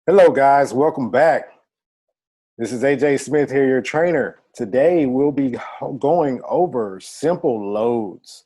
Hello, guys. Welcome back. This is AJ Smith here, your trainer. Today, we'll be going over simple loads.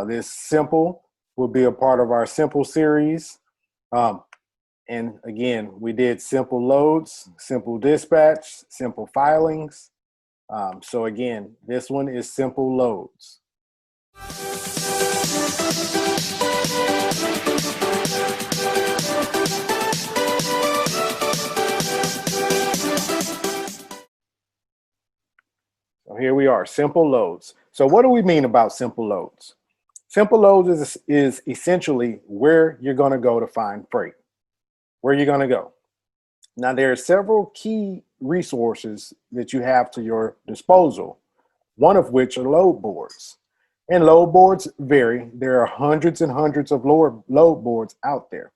This simple will be a part of our simple series. Um, and again, we did simple loads, simple dispatch, simple filings. So again, this one is simple loads. So here we are, simple loads. So what do we mean about simple loads? Simple loads is essentially where you're going to go to find freight, where you're going to go. Now, there are several key resources that you have to your disposal, one of which are load boards. And load boards vary. There are hundreds and hundreds of load boards out there.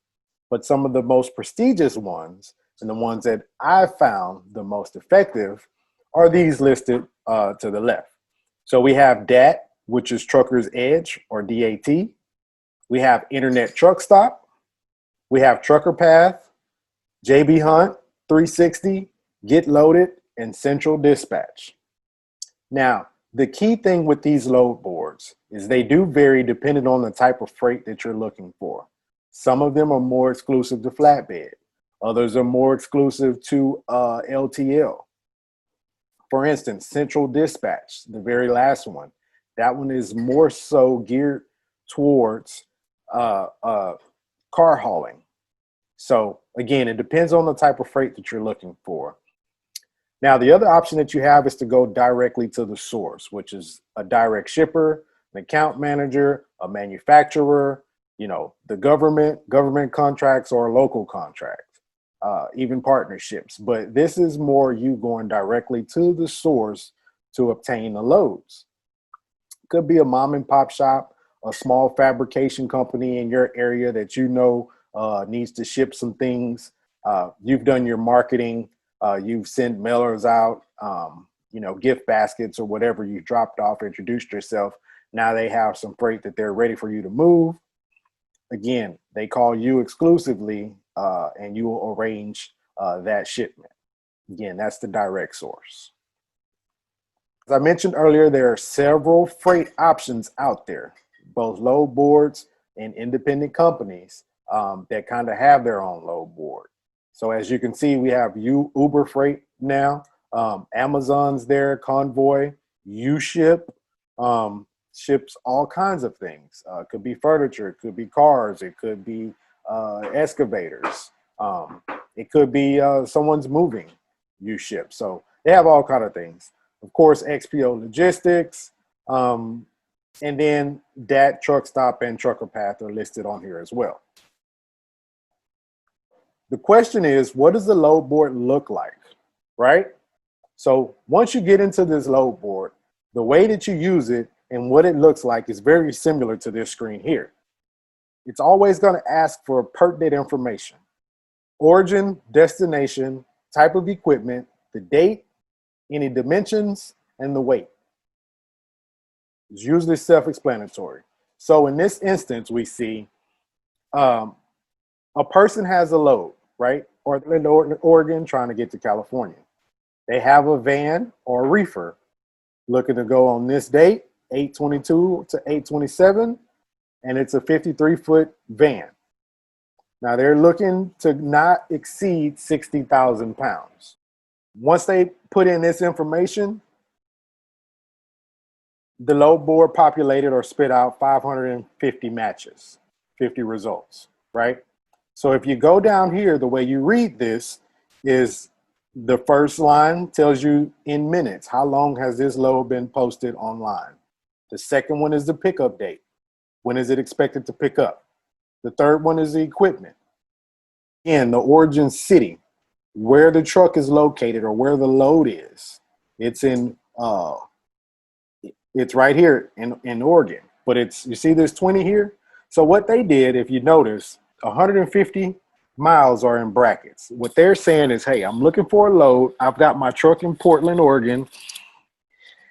But some of the most prestigious ones and the ones that I found the most effective are these listed to the left. So we have DAT, which is Trucker's Edge or DAT. We have Internet Truck Stop. We have Trucker Path, JB Hunt, 360, Get Loaded, and Central Dispatch. Now, the key thing with these load boards is they do vary depending on the type of freight that you're looking for. Some of them are more exclusive to flatbed. Others are more exclusive to LTL. For instance, Central Dispatch, the very last one, that one is more so geared towards car hauling. So again, it depends on the type of freight that you're looking for. Now, the other option that you have is to go directly to the source, which is a direct shipper, an account manager, a manufacturer, the government contracts or local contracts, even partnerships. But this is more you going directly to the source to obtain the loads. Could be a mom and pop shop, a small fabrication company in your area that needs to ship some things. You've done your marketing. You've sent mailers out, gift baskets or whatever you dropped off, introduced yourself. Now they have some freight that they're ready for you to move. Again, they call you exclusively and you will arrange that shipment. Again, that's the direct source. As I mentioned earlier, there are several freight options out there, both load boards and independent companies that kind of have their own load board. So as you can see, we have Uber Freight now, Amazon's there, Convoy, UShip, ships all kinds of things. It could be furniture, it could be cars, it could be excavators. It could be someone's moving UShip. So they have all kind of things. Of course, XPO Logistics, and then DAT, Truck Stop, and Trucker Path are listed on here as well. The question is, what does the load board look like, right? So once you get into this load board, the way that you use it and what it looks like is very similar to this screen here. It's always going to ask for pertinent information: origin, destination, type of equipment, the date, any dimensions, and the weight. It's usually self-explanatory. So in this instance, we see a person has a load, right? Or they're in Oregon trying to get to California. They have a van or a reefer looking to go on this date, 8/22 to 8/27, and it's a 53-foot van. Now they're looking to not exceed 60,000 pounds. Once they put in this information, the load board populated or spit out 550 matches, 50 results, right? So if you go down here, the way you read this is the first line tells you in minutes, how long has this load been posted online? The second one is the pickup date. When is it expected to pick up? The third one is the equipment. Again, the origin city, where the truck is located or where the load is. It's right here in Oregon, but you see there's 20 here. So what they did, if you notice, 150 miles are in brackets. What they're saying is, hey, I'm looking for a load. I've got my truck in Portland, Oregon,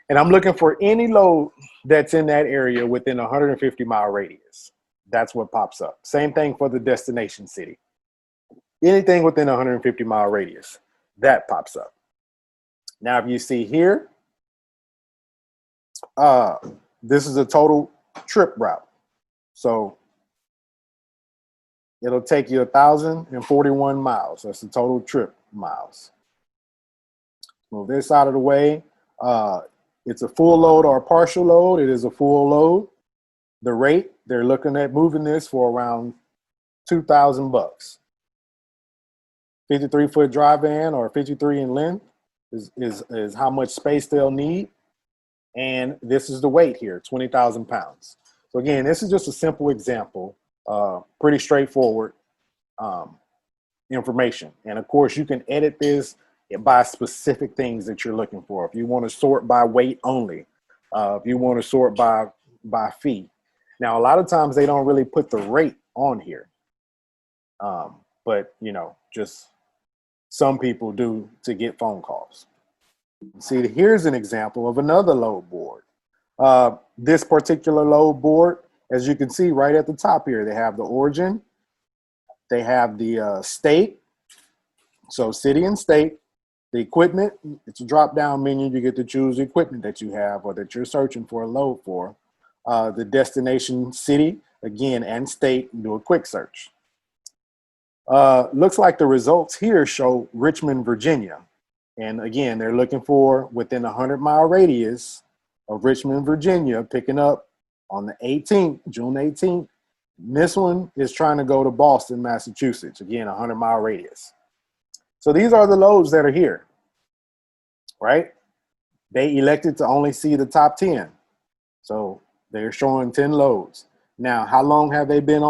and I'm looking for any load that's in that area within a 150-mile radius. That's what pops up. Same thing for the destination city. anything within a 150-mile radius, that pops up. Now, if you see here, this is a total trip route. So it'll take you 1,041 miles. That's the total trip miles. Move this out of the way. It's a full load or a partial load. It is a full load. The rate, they're looking at moving this for around $2,000. 53-foot dry van or 53 in length is how much space they'll need. And this is the weight here, 20,000 pounds. So again, this is just a simple example, pretty straightforward information. And of course, you can edit this by specific things that you're looking for. If you want to sort by weight only, if you want to sort by fee. Now, a lot of times they don't really put the rate on here. But, you know, just some people do to get phone calls. See, here's an example of another load board. This particular load board, as you can see right at the top here, they have the origin, they have the state, so city and state, the equipment, it's a drop-down menu. You get to choose the equipment that you have or that you're searching for a load for. The destination city, again, and state, do a quick search. Looks like the results here show Richmond, Virginia. And again, they're looking for within a 100-mile radius of Richmond, Virginia, picking up on the 18th, June 18th. This one is trying to go to Boston, Massachusetts. Again, a 100-mile radius. So these are the loads that are here, right? They elected to only see the top 10. So they're showing 10 loads. Now, how long have they been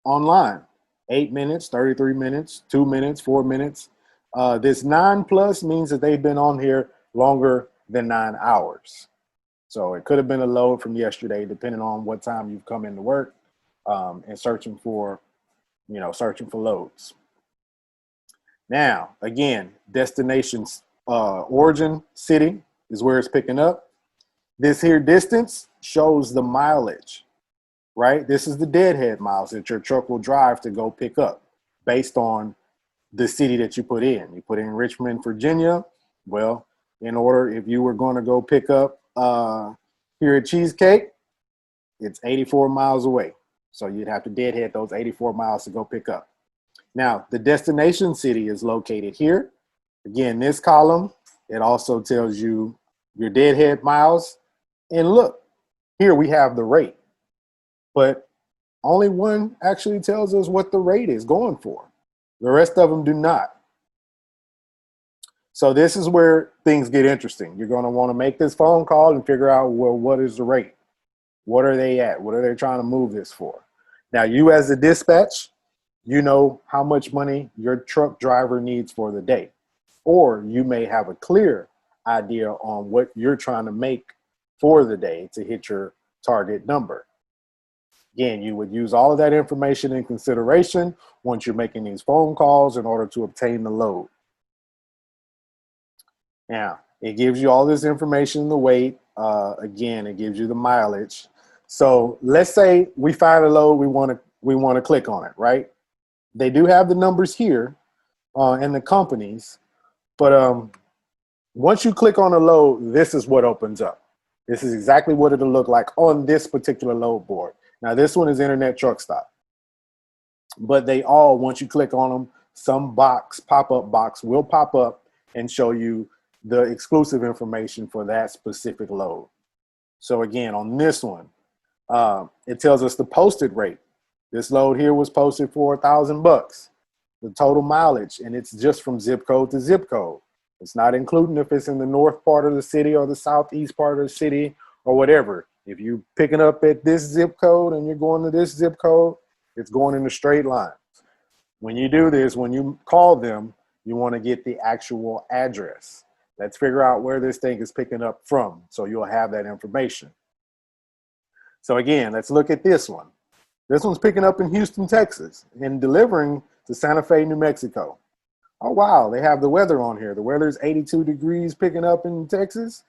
online? 8 minutes, 33 minutes, 2 minutes, 4 minutes. This 9+ means that they've been on here longer than 9 hours. So it could have been a load from yesterday, depending on what time you've come into work and searching for loads. Now, again, destination's origin city is where it's picking up. This here distance shows the mileage, right? This is the deadhead miles that your truck will drive to go pick up based on the city that you put in. You put in Richmond, Virginia. Well, in order, if you were going to go pick up here at Cheesecake, it's 84 miles away. So you'd have to deadhead those 84 miles to go pick up. Now, the destination city is located here. Again, this column, it also tells you your deadhead miles. And look, here we have the rate. But only one actually tells us what the rate is going for. The rest of them do not. So this is where things get interesting. You're going to want to make this phone call and figure out, well, what is the rate? What are they at? What are they trying to move this for? Now, you as the dispatch, you know how much money your truck driver needs for the day. Or you may have a clear idea on what you're trying to make for the day to hit your target number. Again, you would use all of that information in consideration once you're making these phone calls in order to obtain the load. Now, it gives you all this information, the weight. Again, it gives you the mileage. So let's say we find a load, we want to click on it, right? They do have the numbers here and the companies, but once you click on a load, this is what opens up. This is exactly what it'll look like on this particular load board. Now, this one is Internet Truck Stop, but they all, once you click on them, some pop-up box will pop up and show you the exclusive information for that specific load. So again, on this one, it tells us the posted rate. This load here was posted for $1,000, the total mileage, and it's just from zip code to zip code. It's not including if it's in the north part of the city or the southeast part of the city or whatever. If you're picking up at this zip code and you're going to this zip code, it's going in a straight line. When you do this, when you call them, you want to get the actual address. Let's figure out where this thing is picking up from, so you'll have that information. So again, let's look at this one. This one's picking up in Houston, Texas, and delivering to Santa Fe, New Mexico. Oh, wow, they have the weather on here. The weather's 82 degrees picking up in Texas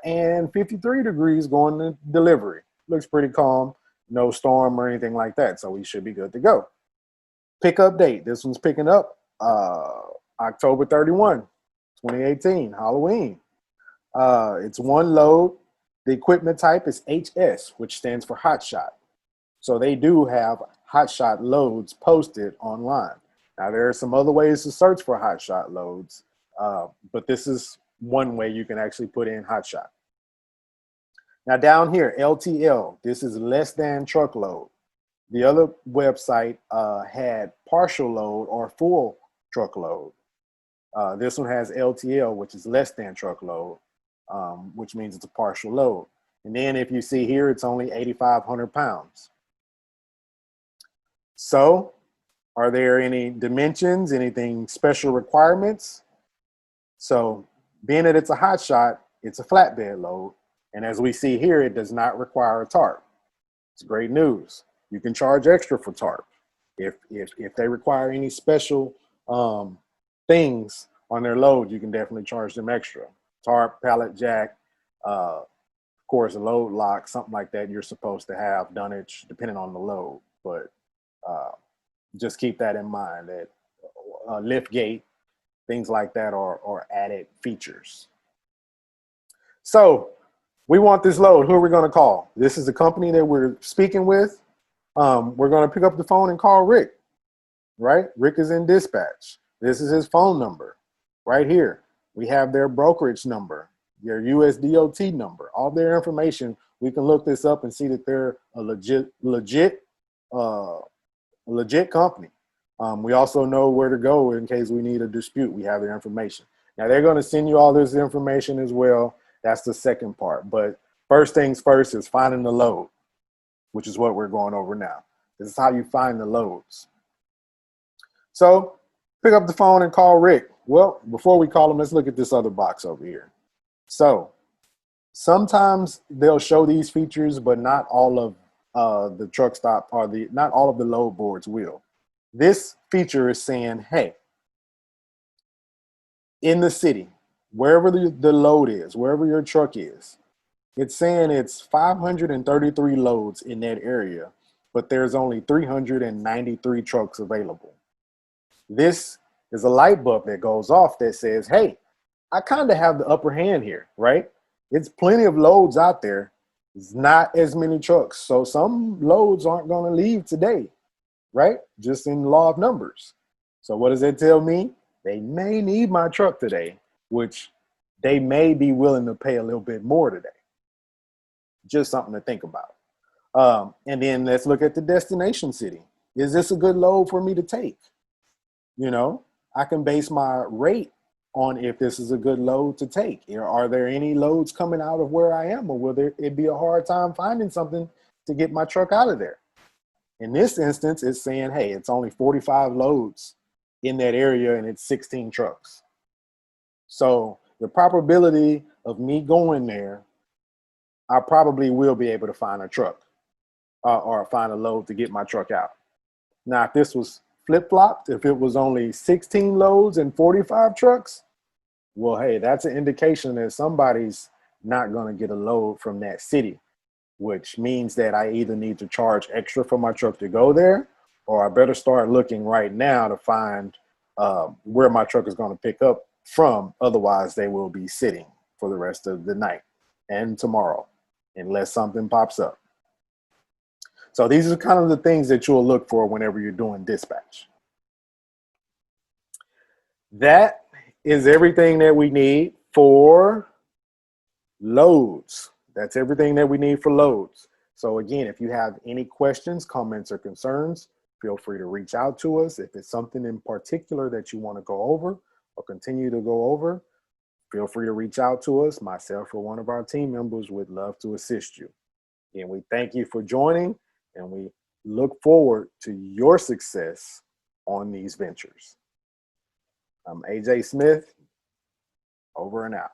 and 53 degrees going to delivery. Looks pretty calm, no storm or anything like that, so we should be good to go. Pickup date. This one's picking up October 31, 2018, Halloween. It's one load. The equipment type is HS, which stands for Hot Shot. So they do have Hot Shot loads posted online. Now, there are some other ways to search for Hot Shot loads, but this is one way you can actually put in Hot Shot. Now, down here, LTL, this is less than truckload. The other website had partial load or full truckload. This one has LTL, which is less than truckload, which means it's a partial load. And then if you see here, it's only 8,500 pounds. So are there any dimensions, anything special requirements? So being that it's a hot shot, it's a flatbed load. And as we see here, it does not require a tarp. It's great news. You can charge extra for tarp. If they require any special things on their load, you can definitely charge them extra. Tarp, pallet jack, of course, a load lock, something like that you're supposed to have, dunnage, depending on the load. But just keep that in mind, that lift gate, things like that are added features. So we want this load. Who are we going to call? This is the company that we're speaking with. We're going to pick up the phone and call Rick, right? Rick is in dispatch. This is his phone number right here. We have their brokerage number, their USDOT number, all their information. We can look this up and see that they're a legit company. We also know where to go in case we need a dispute. We have their information. Now they're going to send you all this information as well. That's the second part. But first things first is finding the load, which is what we're going over now. This is how you find the loads. So pick up the phone and call Rick. Well, before we call him, let's look at this other box over here. So sometimes they'll show these features, but not all of the truck stop or not all of the load boards will. This feature is saying, hey, in the city, wherever the load is, wherever your truck is, it's saying it's 533 loads in that area, but there's only 393 trucks available. This is a light bulb that goes off that says, hey, I kind of have the upper hand here, right? It's plenty of loads out there. It's not as many trucks. So some loads aren't going to leave today, right? Just in law of numbers. So what does that tell me? They may need my truck today, which they may be willing to pay a little bit more today. Just something to think about. And then let's look at the destination city. Is this a good load for me to take? You know, I can base my rate on if this is a good load to take. Are there any loads coming out of where I am, or will it be a hard time finding something to get my truck out of there? In this instance, it's saying, hey, it's only 45 loads in that area and it's 16 trucks. So the probability of me going there, I probably will be able to find a truck or find a load to get my truck out. Now, if this was flip-flopped, if it was only 16 loads and 45 trucks, well, hey, that's an indication that somebody's not going to get a load from that city, which means that I either need to charge extra for my truck to go there, or I better start looking right now to find where my truck is going to pick up from. Otherwise, they will be sitting for the rest of the night and tomorrow, unless something pops up. So these are kind of the things that you'll look for whenever you're doing dispatch. That is everything that we need for loads. That's everything that we need for loads. So again, if you have any questions, comments, or concerns, feel free to reach out to us. If it's something in particular that you want to go over or continue to go over, feel free to reach out to us. Myself or one of our team members would love to assist you. Again, we thank you for joining, and we look forward to your success on these ventures. I'm AJ Smith, over and out.